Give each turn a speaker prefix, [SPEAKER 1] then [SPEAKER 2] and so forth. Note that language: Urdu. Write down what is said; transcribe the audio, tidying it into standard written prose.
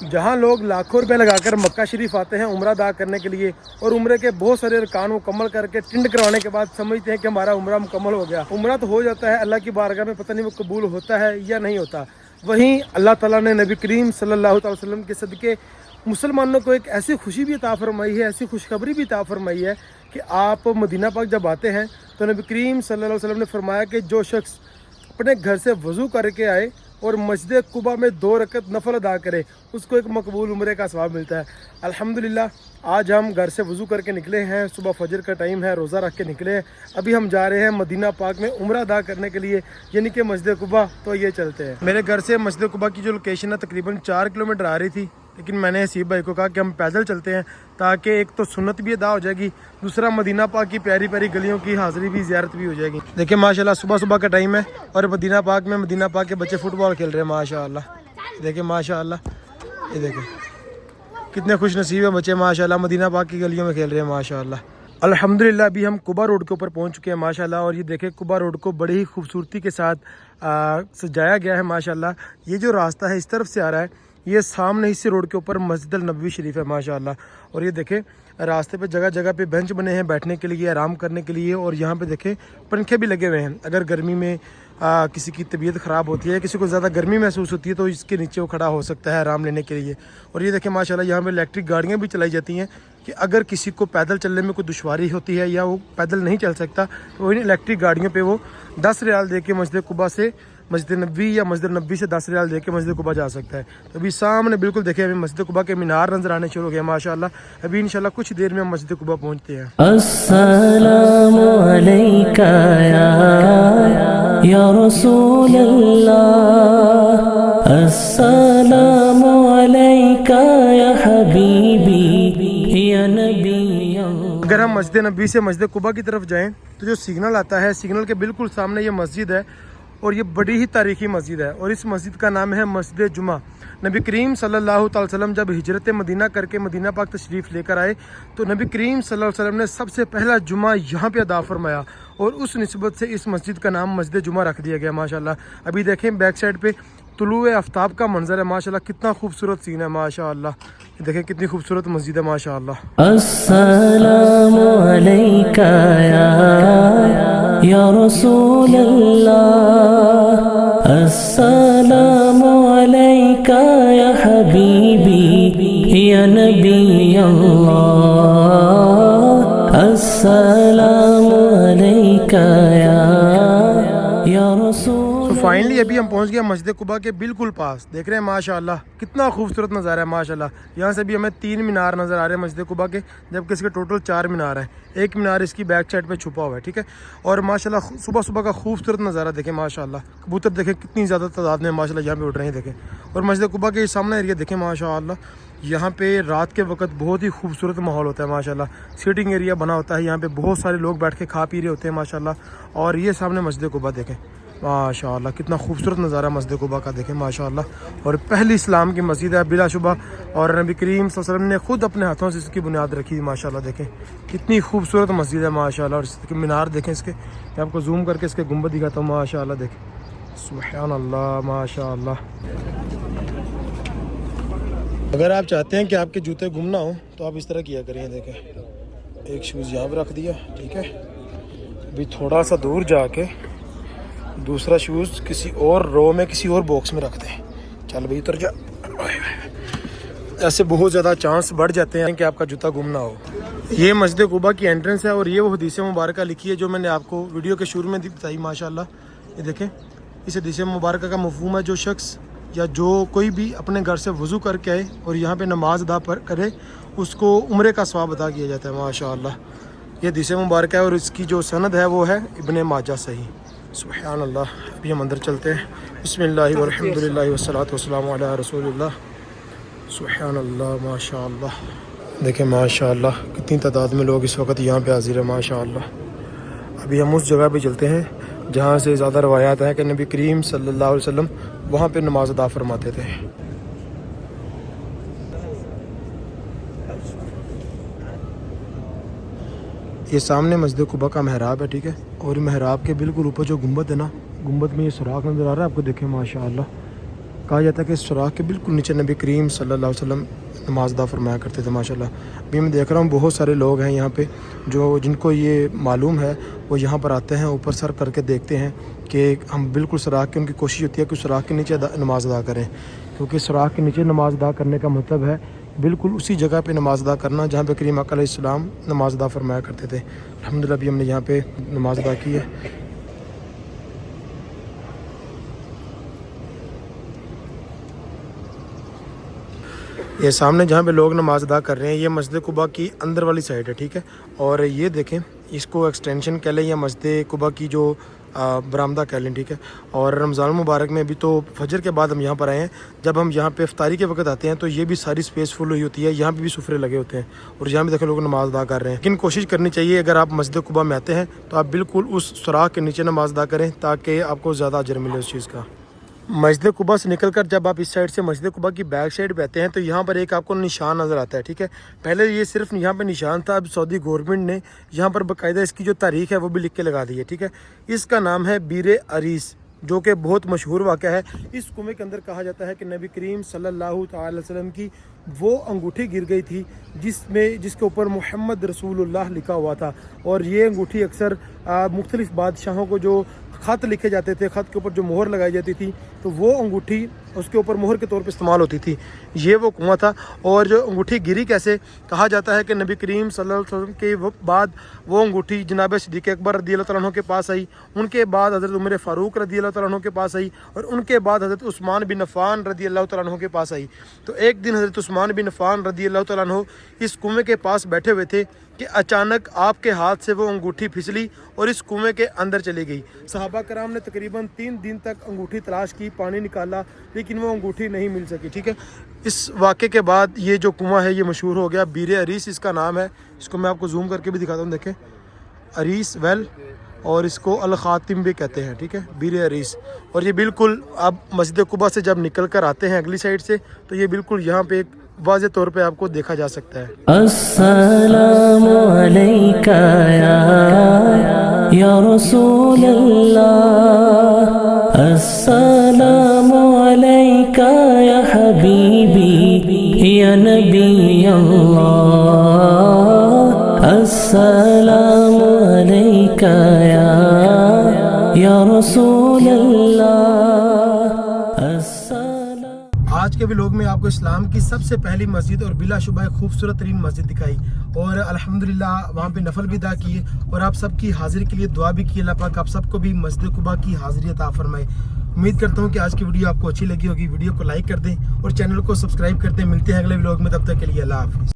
[SPEAKER 1] جہاں لوگ لاکھوں روپے لگا کر مکہ شریف آتے ہیں عمرہ ادا کرنے کے لیے اور عمرے کے بہت سارے ارکان مکمل کر کے ٹنڈ کروانے کے بعد سمجھتے ہیں کہ ہمارا عمرہ مکمل ہو گیا. عمرہ تو ہو جاتا ہے, اللہ کی بارگاہ میں پتہ نہیں وہ قبول ہوتا ہے یا نہیں ہوتا. وہیں اللہ تعالیٰ نے نبی کریم صلی اللہ تعالی وسلم کے صدقے مسلمانوں کو ایک ایسی خوشی بھی عطا فرمائی ہے, ایسی خوشخبری بھی عطا فرمائی ہے کہ آپ مدینہ پاک جب آتے ہیں تو نبی کریم صلی اللہ علیہ وسلم نے فرمایا کہ جو شخص اپنے گھر سے وضو کر کے آئے اور مسجد قباء میں 2 رکعت نفل ادا کرے اس کو ایک مقبول عمرے کا ثواب ملتا ہے. الحمدللہ آج ہم گھر سے وضو کر کے نکلے ہیں, صبح فجر کا ٹائم ہے, روزہ رکھ کے نکلے ہیں. ابھی ہم جا رہے ہیں مدینہ پاک میں عمرہ ادا کرنے کے لیے, یعنی کہ مسجد قباء. تو یہ چلتے ہیں. میرے گھر سے مسجد قباء کی جو لوکیشن ہے تقریباً 4 کلومیٹر آ رہی تھی, لیکن میں نے حسیب بھائی کو کہا کہ ہم پیدل چلتے ہیں تاکہ ایک تو سنت بھی ادا ہو جائے گی, دوسرا مدینہ پاک کی پیاری پیاری گلیوں کی حاضری بھی زیارت بھی ہو جائے گی. دیکھیں ماشاءاللہ صبح صبح کا ٹائم ہے اور مدینہ پاک کے بچے فٹ بال کھیل رہے ہیں ماشاءاللہ. دیکھیں ماشاءاللہ, یہ دیکھیں کتنے خوش نصیب ہیں بچے ماشاءاللہ, مدینہ پاک کی گلیوں میں کھیل رہے ہیں ماشاءاللہ. الحمدللہ ابھی ہم قباء روڈ کے اوپر پہنچ چکے ہیں ماشاءاللہ, اور یہ دیکھیں قباء روڈ کو بڑی ہی خوبصورتی کے ساتھ سجایا گیا ہے ماشاءاللہ. یہ جو راستہ ہے اس طرف سے آ رہا ہے, یہ سامنے اس روڈ کے اوپر مسجد النبوی شریف ہے ماشاءاللہ. اور یہ دیکھیں راستے پہ جگہ جگہ پہ بینچ بنے ہیں بیٹھنے کے لیے, آرام کرنے کے لیے, اور یہاں پہ دیکھیں پنکھے بھی لگے ہوئے ہیں. اگر گرمی میں کسی کی طبیعت خراب ہوتی ہے, کسی کو زیادہ گرمی محسوس ہوتی ہے تو اس کے نیچے وہ کھڑا ہو سکتا ہے آرام لینے کے لیے. اور یہ دیکھیں ماشاءاللہ یہاں پہ الیکٹرک گاڑیاں بھی چلائی جاتی ہیں کہ اگر کسی کو پیدل چلنے میں کوئی دشواری ہوتی ہے یا وہ پیدل نہیں چل سکتا تو ان الیکٹرک گاڑیوں پہ وہ 10 ریال دے کے مسجد قباء سے مسجد نبوی یا مسجد نبوی سے 10 ریال دے کے مسجد قباء جا سکتا ہے. تو ابھی سامنے بالکل دیکھیں ہمیں مسجد قباء کے مینار نظر آنے شروع ہو گئے ماشاءاللہ. ابھی انشاءاللہ کچھ دیر میں ہم مسجد قباء پہنچتے ہیں.
[SPEAKER 2] السلام علیکہ یا رسول اللہ, السلام علیکہ یا حبیبی یا نبی اللہ.
[SPEAKER 1] اگر ہم مسجد نبوی سے مسجد قباء کی طرف جائیں تو جو سگنل آتا ہے, سگنل کے بالکل سامنے یہ مسجد ہے اور یہ بڑی ہی تاریخی مسجد ہے, اور اس مسجد کا نام ہے مسجد جمعہ. نبی کریم صلی اللہ تعالی وسلم جب ہجرت مدینہ کر کے مدینہ پاک تشریف لے کر آئے تو نبی کریم صلی اللہ علیہ وسلم نے سب سے پہلا جمعہ یہاں پہ ادا فرمایا, اور اس نسبت سے اس مسجد کا نام مسجد جمعہ رکھ دیا گیا ماشاءاللہ. ابھی دیکھیں بیک سائڈ پہ طلوع آفتاب کا منظر ہے ماشاءاللہ, کتنا خوبصورت سین ہے ماشاءاللہ. دیکھیں کتنی خوبصورت مسجد ہے ماشاءاللہ.
[SPEAKER 2] السلام علیکہ یا رسول اللہ, السلام علیکہ یا حبیبی یا نبی اللہ, السلام علیکہ یا رسول.
[SPEAKER 1] فائنلی ابھی ہم پہنچ گئے مسجد قباء کے بالکل پاس. دیکھ رہے ہیں ماشاءاللہ کتنا خوبصورت نظارہ ہے ماشاءاللہ. یہاں سے بھی ہمیں 3 مینار نظر آ رہے ہیں مسجد قباء کے, جبکہ اس کے ٹوٹل 4 مینار ہیں. ایک مینار اس کی بیک سائڈ پہ چھپا ہوا ہے, ٹھیک ہے. اور ماشاءاللہ صبح صبح کا خوبصورت نظارہ دیکھیں ماشاءاللہ. کبوتر دیکھیں کتنی زیادہ تعداد میں ماشاءاللہ یہاں پہ اڑ رہے ہیں دیکھیں. اور مسجد قباء کے سامنے ایریا دیکھیں ماشاءاللہ, یہاں پہ رات کے وقت بہت ہی خوبصورت ماحول ہوتا ہے ماشاءاللہ. سیٹنگ ایریا بنا ہوتا ہے, یہاں پہ بہت سارے لوگ بیٹھ کے کھا پی رہے ہوتے ہیں ماشاءاللہ. اور یہ سامنے مسجد قباء دیکھیں ماشاءاللہ, کتنا خوبصورت نظارہ مسجد قباء کا دیکھیں ماشاءاللہ. اور پہلی اسلام کی مسجد ہے بلا شبہ, اور نبی کریم صلی اللہ علیہ وسلم نے خود اپنے ہاتھوں سے اس کی بنیاد رکھی تھی ماشاءاللہ. دیکھیں کتنی خوبصورت مسجد ہے ماشاءاللہ. اور اس کے مینار دیکھیں, اس کے میں آپ کو زوم کر کے اس کے گنبد دکھاتا ہوں ماشاءاللہ. دیکھیں سبحان اللہ ماشاءاللہ. اگر آپ چاہتے ہیں کہ آپ کے جوتے گم نہ ہوں تو آپ اس طرح کیا کریں. دیکھیں ایک شوز یہاں پہ رکھ دیا, ٹھیک ہے. ابھی تھوڑا سا دور جا کے دوسرا شوز کسی اور رو میں کسی اور باکس میں رکھ دیں. چل بھائی اتر جا. ایسے بہت زیادہ چانس بڑھ جاتے ہیں کہ آپ کا جوتا گم نہ ہو. یہ مسجد قباء کی انٹرنس ہے, اور یہ وہ حدیث مبارکہ لکھی ہے جو میں نے آپ کو ویڈیو کے شروع میں بتائی ماشاءاللہ. یہ دیکھیں اس حدیث مبارکہ کا مفہوم ہے, جو شخص یا جو کوئی بھی اپنے گھر سے وضو کر کے آئے اور یہاں پہ نماز ادا کرے اس کو عمرے کا ثواب ادا کیا جاتا ہے ماشاءاللہ. یہ حدیث مبارکہ ہے, اور اس کی جو سند ہے وہ ہے ابن ماجہ صحیح. سبحان اللہ. ابھی ہم اندر چلتے ہیں. بسم اللہ والحمدللہ والصلاۃ والسلام علی رسول اللہ. سبحان اللہ ماشاءاللہ. دیکھیں ماشاءاللہ کتنی تعداد میں لوگ اس وقت یہاں پہ حاضر ہیں ماشاءاللہ. ابھی ہم اس جگہ پہ چلتے ہیں جہاں سے زیادہ روایات ہیں کہ نبی کریم صلی اللہ علیہ وسلم وہاں پہ نماز ادا فرماتے تھے. یہ سامنے مسجد قباء کا محراب ہے, ٹھیک ہے. اور محراب کے بالکل اوپر جو گنبد ہے نا, گنبد میں یہ سوراخ نظر آ رہا ہے آپ کو, دیکھیں ماشاءاللہ کہا جاتا ہے کہ اس سوراخ کے بالکل نیچے نبی کریم صلی اللہ علیہ وسلم نماز ادا فرمایا کرتے تھے ماشاءاللہ. ابھی میں دیکھ رہا ہوں بہت سارے لوگ ہیں یہاں پہ جن کو یہ معلوم ہے وہ یہاں پر آتے ہیں, اوپر سر کر کے دیکھتے ہیں کہ ہم بالکل سوراخ کی, ان کی کوشش ہوتی ہے کہ سوراخ کے نیچے نماز ادا کریں, کیونکہ سوراخ کے نیچے نماز ادا کرنے کا مطلب ہے بالکل اسی جگہ پہ نماز ادا کرنا جہاں پہ کریم آقا علیہ السلام نماز ادا فرمایا کرتے تھے. الحمدللہ ابھی ہم نے یہاں پہ نماز ادا کی ہے. یہ سامنے جہاں پہ لوگ نماز ادا کر رہے ہیں یہ مسجد قباء کی اندر والی سائڈ ہے, ٹھیک ہے. اور یہ دیکھیں اس کو ایکسٹینشن کہہ لیں یا مسجد قباء کی جو برآمدہ کہہ لیں, ٹھیک ہے. اور رمضان المبارک میں ابھی تو فجر کے بعد ہم یہاں پر آئے ہیں, جب ہم یہاں پہ افطاری کے وقت آتے ہیں تو یہ بھی ساری اسپیس فل ہوئی ہوتی ہے, یہاں پہ بھی سفرے لگے ہوتے ہیں اور یہاں بھی دیکھیں لوگ نماز ادا کر رہے ہیں. لیکن کوشش کرنی چاہیے اگر آپ مسجد قباء میں آتے ہیں تو آپ بالکل اس سوراخ کے نیچے نماز ادا کریں تاکہ آپ کو زیادہ اجر ملے اس چیز کا. مسجد قباء سے نکل کر جب آپ اس سائڈ سے مسجد قباء کی بیک سائڈ پہ آتے ہیں تو یہاں پر ایک آپ کو نشان نظر آتا ہے, ٹھیک ہے. پہلے یہ صرف یہاں پہ نشان تھا, اب سعودی گورنمنٹ نے یہاں پر باقاعدہ اس کی جو تاریخ ہے وہ بھی لکھ کے لگا دی ہے, ٹھیک ہے. اس کا نام ہے بیر عریس, جو کہ بہت مشہور واقعہ ہے. اس کنویں کے اندر کہا جاتا ہے کہ نبی کریم صلی اللہ تعالی علیہ وسلم کی وہ انگوٹھی گر گئی تھی جس کے اوپر محمد رسول اللہ لکھا ہوا تھا, اور یہ انگوٹھی اکثر مختلف بادشاہوں کو جو خط لکھے جاتے تھے, خط کے اوپر جو مہر لگائی جاتی تھی, تو وہ انگوٹھی اس کے اوپر مہر کے طور پہ استعمال ہوتی تھی. یہ وہ کنواں تھا. اور جو انگوٹھی گری کیسے, کہا جاتا ہے کہ نبی کریم صلی اللہ علیہ وسلم کے بعد وہ انگوٹھی جناب صدیق اکبر رضی اللہ تعالیٰ عنہ کے پاس آئی, ان کے بعد حضرت عمر فاروق رضی اللہ تعالیٰ عنہ کے پاس آئی, اور ان کے بعد حضرت عثمان بن عفان رضی اللہ تعالیٰ عنہ کے پاس آئی. تو ایک دن حضرت عثمان بن عفان رضی اللہ تعالیٰ عنہ اس کنویں کے پاس بیٹھے ہوئے تھے کہ اچانک آپ کے ہاتھ سے وہ انگوٹھی پھسلی اور اس کنویں کے اندر چلی گئی. صحابہ کرام نے تقریباً 3 دن تک انگوٹھی تلاش کی, پانی نکالا, لیکن وہ انگوٹھی نہیں مل سکی, ٹھیک ہے. اس واقعے کے بعد یہ جو کنواں ہے یہ مشہور ہو گیا, بیر عریس اس کا نام ہے. اس کو میں آپ کو زوم کر کے بھی دکھاتا ہوں, دیکھیں عریس ویل, اور اس کو الخاتم بھی کہتے ہیں, ٹھیک ہے, بیر عریس. اور یہ بالکل آپ مسجد قباء سے جب نکل کر آتے ہیں اگلی سائڈ سے تو یہ بالکل یہاں پہ ایک واضح طور پہ آپ کو دیکھا جا سکتا ہے.
[SPEAKER 2] السلام علیکہ یا رسول اللہ, السلام علیکہ یا حبیبی یا نبی اللہ, السلام علیکہ یا رسول اللہ.
[SPEAKER 1] آج کے ولاگ میں آپ کو اسلام کی سب سے پہلی مسجد اور بلا شبہ خوبصورت ترین مسجد دکھائی, اور الحمدللہ وہاں پہ نفل بھی ادا کیے, اور آپ سب کی حاضری کے لیے دعا بھی کی. اللہ پاک آپ سب کو بھی مسجد قباء کی حاضری عطا فرمائے. امید کرتا ہوں کہ آج کی ویڈیو آپ کو اچھی لگی ہوگی. ویڈیو کو لائک کر دیں اور چینل کو سبسکرائب کر دیں. ملتے ہیں اگلے ولاگ میں, تب تک کے لیے اللہ حافظ.